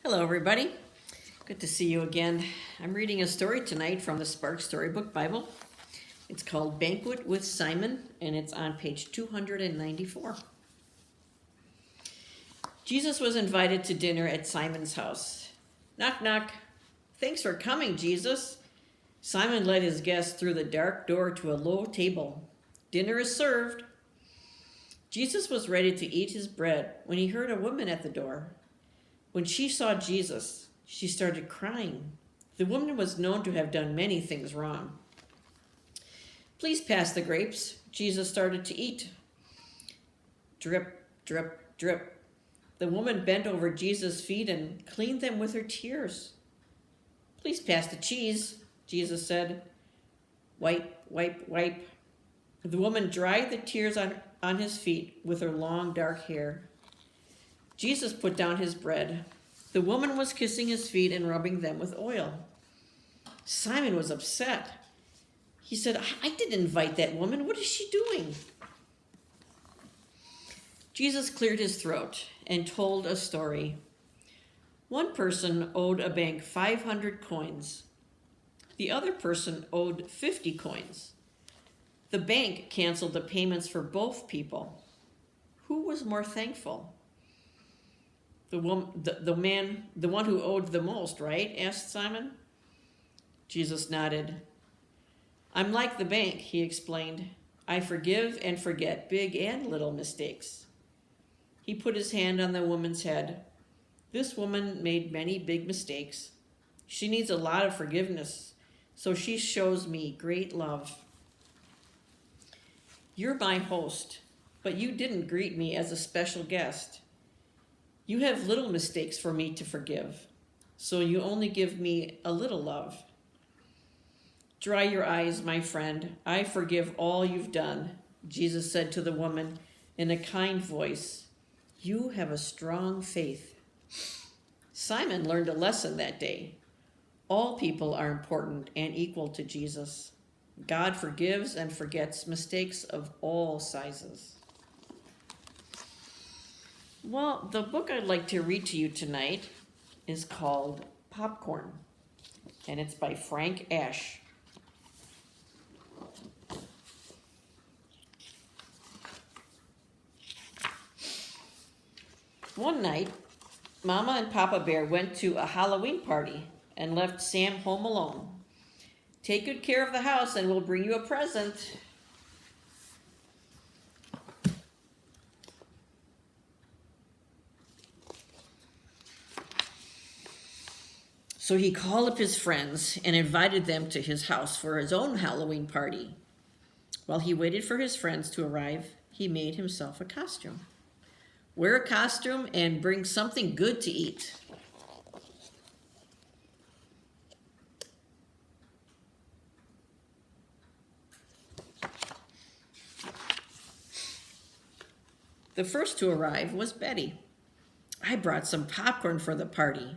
Hello, everybody. Good to see you again. I'm reading a story tonight from the Spark Storybook Bible. It's called Banquet with Simon, and it's on page 294. Jesus was invited to dinner at Simon's house. Knock, knock. Thanks for coming, Jesus. Simon led his guests through the dark door to a low table. Dinner is served. Jesus was ready to eat his bread when he heard a woman at the door. When she saw Jesus, she started crying. The woman was known to have done many things wrong. Please pass the grapes. Jesus started to eat. Drip, drip, drip. The woman bent over Jesus' feet and cleaned them with her tears. Please pass the cheese, Jesus said. Wipe, wipe, wipe. The woman dried the tears on his feet with her long dark hair. Jesus put down his bread. The woman was kissing his feet and rubbing them with oil. Simon was upset. He said, I didn't invite that woman. What is she doing? Jesus cleared his throat and told a story. One person owed a bank 500 coins. The other person owed 50 coins. The bank canceled the payments for both people. Who was more thankful? The one who owed the most, right? Asked Simon. Jesus nodded. I'm like the bank, he explained. I forgive and forget big and little mistakes. He put his hand on the woman's head. This woman made many big mistakes. She needs a lot of forgiveness, so she shows me great love. You're my host, but you didn't greet me as a special guest. You have little mistakes for me to forgive, so you only give me a little love. Dry your eyes, my friend. I forgive all you've done, Jesus said to the woman in a kind voice. You have a strong faith. Simon learned a lesson that day. All people are important and equal to Jesus. God forgives and forgets mistakes of all sizes. Well, the book I'd like to read to you tonight is called Popcorn, and it's by Frank Ash. One night, Mama and Papa Bear went to a Halloween party and left Sam home alone. Take good care of the house and we'll bring you a present. So he called up his friends and invited them to his house for his own Halloween party. While he waited for his friends to arrive, he made himself a costume. Wear a costume and bring something good to eat. The first to arrive was Betty. I brought some popcorn for the party.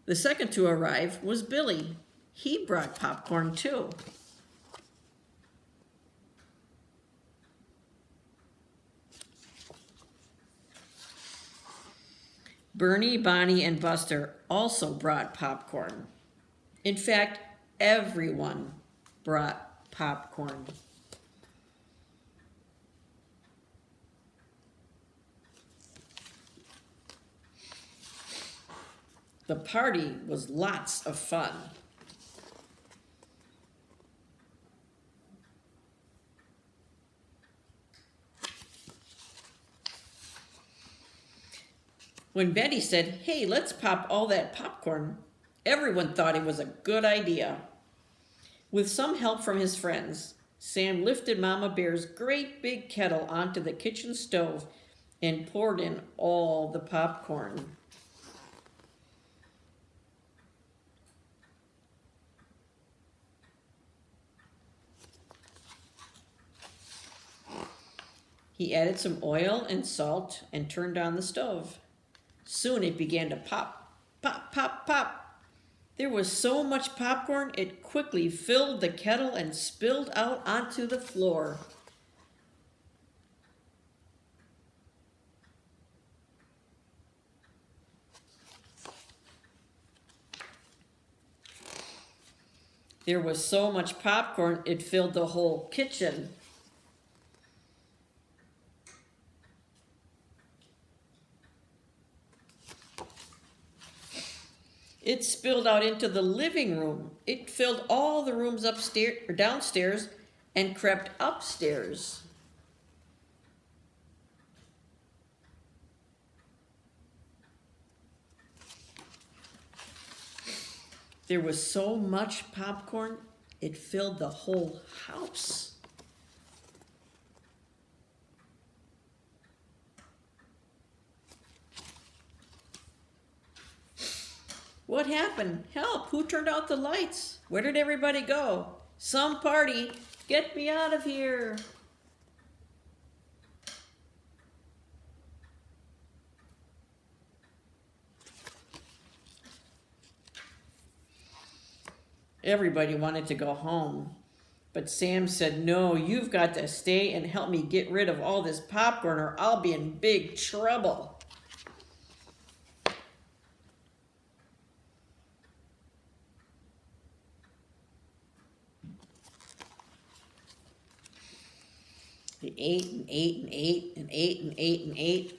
The second to arrive was Billy. He brought popcorn too. Bernie, Bonnie, and Buster also brought popcorn. In fact, everyone brought popcorn. The party was lots of fun. When Betty said, hey, let's pop all that popcorn, everyone thought it was a good idea. With some help from his friends, Sam lifted Mama Bear's great big kettle onto the kitchen stove and poured in all the popcorn. He added some oil and salt and turned on the stove. Soon it began to pop, pop, pop, pop. There was so much popcorn, it quickly filled the kettle and spilled out onto the floor. There was so much popcorn, it filled the whole kitchen. It spilled out into the living room. It filled all the rooms upstairs or downstairs and crept upstairs. There was so much popcorn, it filled the whole house. What happened? Help! Who turned out the lights? Where did everybody go? Some party! Get me out of here! Everybody wanted to go home. But Sam said, no, you've got to stay and help me get rid of all this popcorn or I'll be in big trouble. He ate and ate and ate and ate and ate and ate.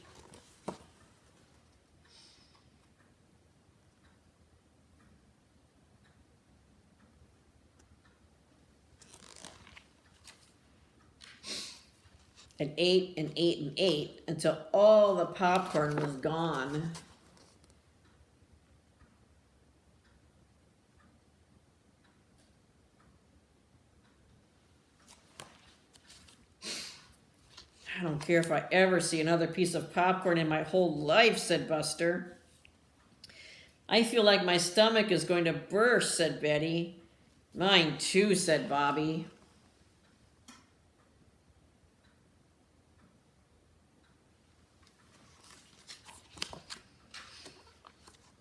And ate and ate and ate until all the popcorn was gone. I don't care if I ever see another piece of popcorn in my whole life, said Buster. I feel like my stomach is going to burst, said Betty. Mine too, said Bobby.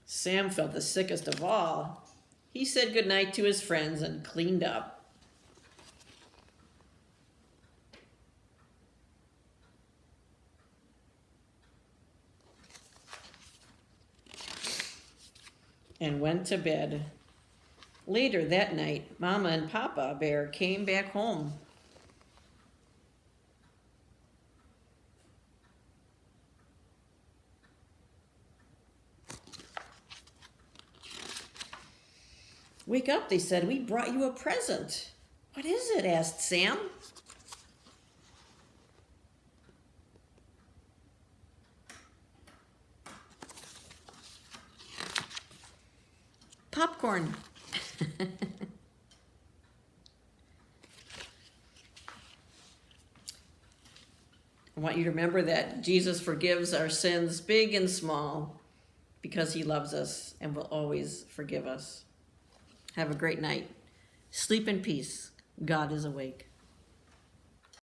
Sam felt the sickest of all. He said goodnight to his friends and cleaned up. And went to bed. Later that night, Mama and Papa Bear came back home. Wake up, they said. We brought you a present. What is it? Asked Sam. Popcorn. I want you to remember that Jesus forgives our sins, big and small, because he loves us and will always forgive us. Have a great night. Sleep in peace. God is awake.